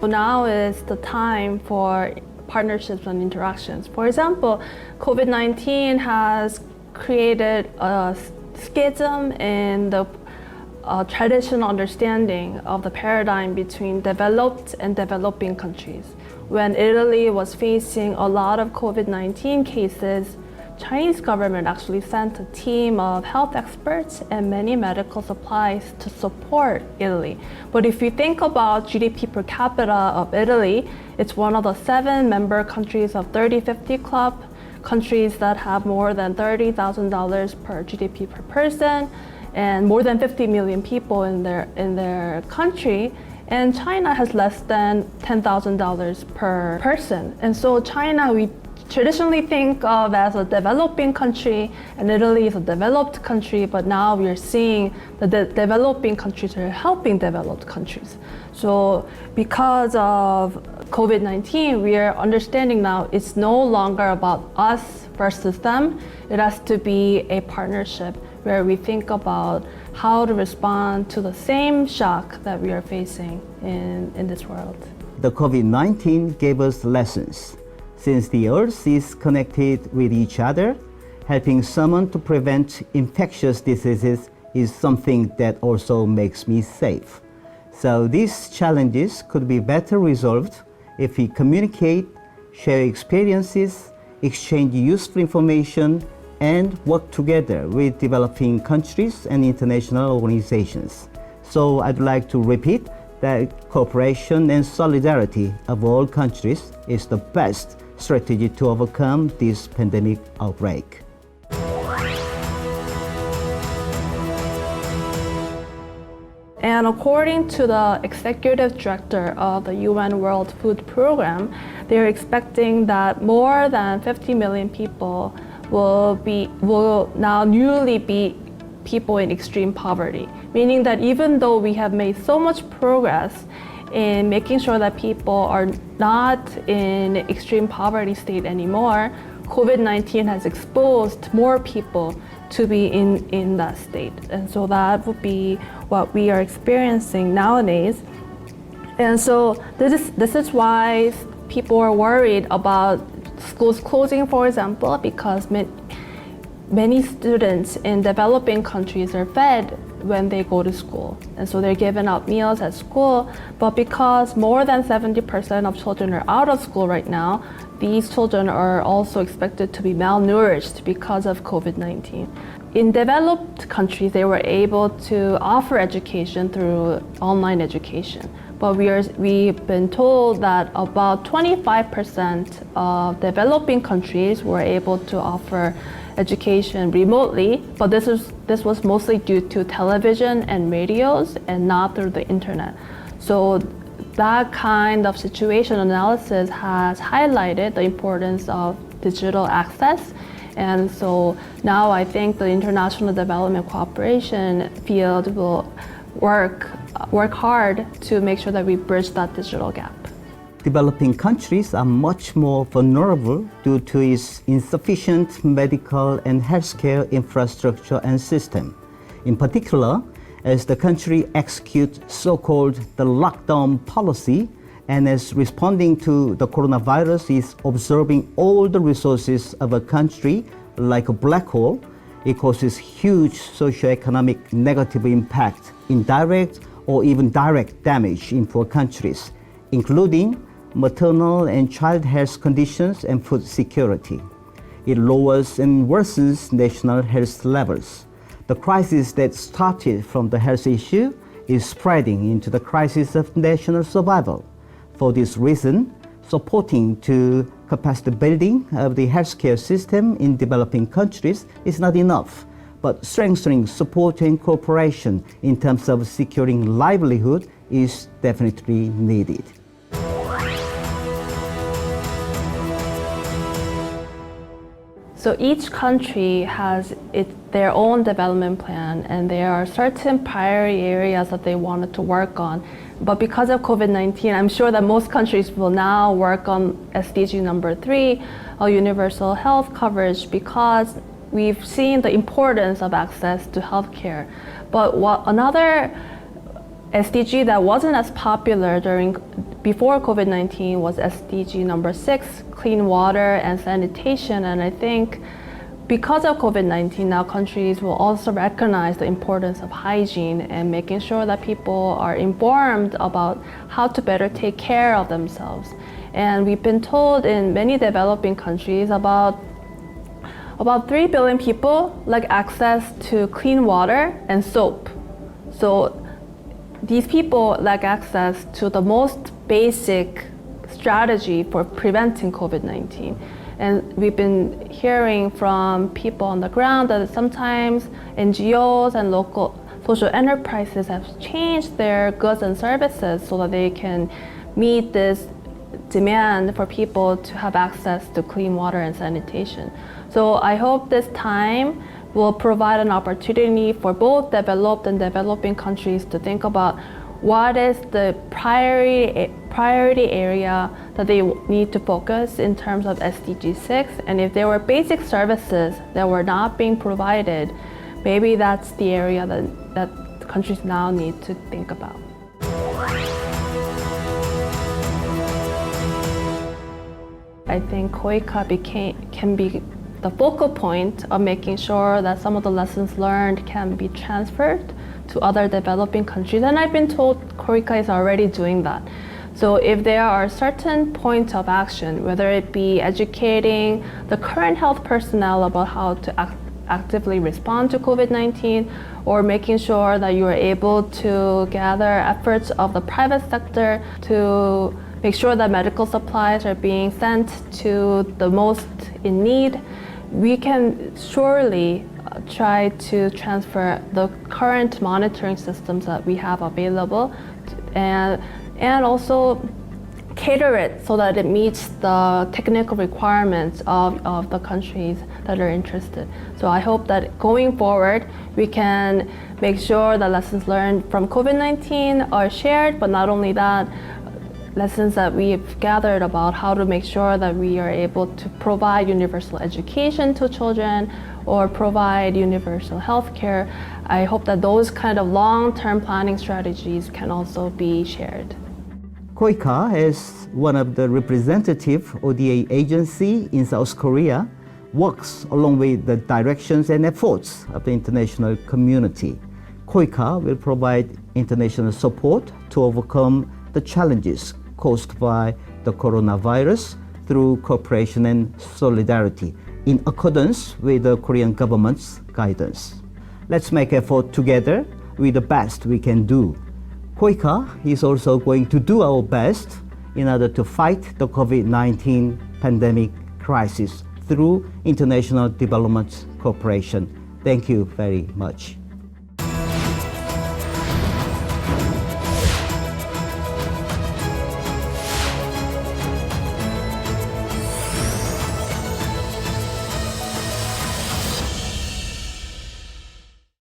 now is the time for partnerships and interactions. For example, COVID-19 has created a schism in the traditional understanding of the paradigm between developed and developing countries. When Italy was facing a lot of COVID-19 cases, Chinese government actually sent a team of health experts and many medical supplies to support Italy. But if you think about GDP per capita of Italy, it's one of the 7 member countries of 30-50 Club, countries that have more than $30,000 per GDP per person, and more than 50 million people in their country. And China has less than $10,000 per person. And so China, we traditionally think of as a developing country, and Italy is a developed country, but now we are seeing that the developing countries are helping developed countries. So because of COVID-19, we are understanding now it's no longer about us versus them. It has to be a partnership where we think about how to respond to the same shock that we are facing in this world. The COVID-19 gave us lessons. Since the Earth is connected with each other, helping someone to prevent infectious diseases is something that also makes me safe. So these challenges could be better resolved if we communicate, share experiences, exchange useful information, and work together with developing countries and international organizations. So I'd like to repeat that cooperation and solidarity of all countries is the best strategy to overcome this pandemic outbreak. And according to the executive director of the UN World Food Program, they're expecting that more than 50 million people will now newly be people in extreme poverty, meaning that even though we have made so much progress in making sure that people are not in extreme poverty state anymore, COVID-19 has exposed more people to be in that state. And so that would be what we are experiencing nowadays. And so this is why people are worried about schools closing, for example, because many students in developing countries are fed when they go to school. And so they're given out meals at school. But because more than 70% of children are out of school right now, these children are also expected to be malnourished because of COVID-19. In developed countries, they were able to offer education through online education. But we've been told that about 25% of developing countries were able to offer education remotely, but this was mostly due to television and radios and not through the internet. So that kind of situation analysis has highlighted the importance of digital access. And so now I think the international development cooperation field will work hard to make sure that we bridge that digital gap. Developing countries are much more vulnerable due to its insufficient medical and healthcare infrastructure and system. In particular, as the country executes so-called the lockdown policy, and as responding to the coronavirus is absorbing all the resources of a country like a black hole, it causes huge socioeconomic negative impact, indirect or even direct damage in poor countries, including maternal and child health conditions and food security. It lowers and worsens national health levels. The crisis that started from the health issue is spreading into the crisis of national survival. For this reason, supporting to capacity building of the healthcare system in developing countries is not enough, but strengthening support and cooperation in terms of securing livelihood is definitely needed. So each country has their own development plan, and there are certain priority areas that they wanted to work on. But because of COVID-19, I'm sure that most countries will now work on SDG number 3, universal health coverage, because we've seen the importance of access to healthcare. But another SDG that wasn't as popular before COVID-19 was SDG number 6, clean water and sanitation. And I think because of COVID-19, now countries will also recognize the importance of hygiene and making sure that people are informed about how to better take care of themselves. And we've been told in many developing countries about 3 billion people lack access to clean water and soap. So these people lack access to the most basic strategy for preventing COVID-19. And we've been hearing from people on the ground that sometimes NGOs and local social enterprises have changed their goods and services so that they can meet this demand for people to have access to clean water and sanitation. So I hope this time will provide an opportunity for both developed and developing countries to think about what is the priority area that they need to focus in terms of SDG 6. And if there were basic services that were not being provided, maybe that's the area that countries now need to think about. I think KOICA can be the focal point of making sure that some of the lessons learned can be transferred to other developing countries. And I've been told KOICA is already doing that. So if there are certain points of action, whether it be educating the current health personnel about how to actively respond to COVID-19, or making sure that you are able to gather efforts of the private sector to make sure that medical supplies are being sent to the most in need, we can surely try to transfer the current monitoring systems that we have available and also cater it so that it meets the technical requirements of the countries that are interested. So I hope that going forward, we can make sure the lessons learned from COVID-19 are shared, but not only that, lessons that we've gathered about how to make sure that we are able to provide universal education to children or provide universal health care. I hope that those kind of long-term planning strategies can also be shared. KOICA, as one of the representative ODA agency in South Korea, works along with the directions and efforts of the international community. KOICA will provide international support to overcome the challenges caused by the coronavirus through cooperation and solidarity in accordance with the Korean government's guidance. Let's make effort together with the best we can do. KOICA is also going to do our best in order to fight the COVID-19 pandemic crisis through international development cooperation. Thank you very much.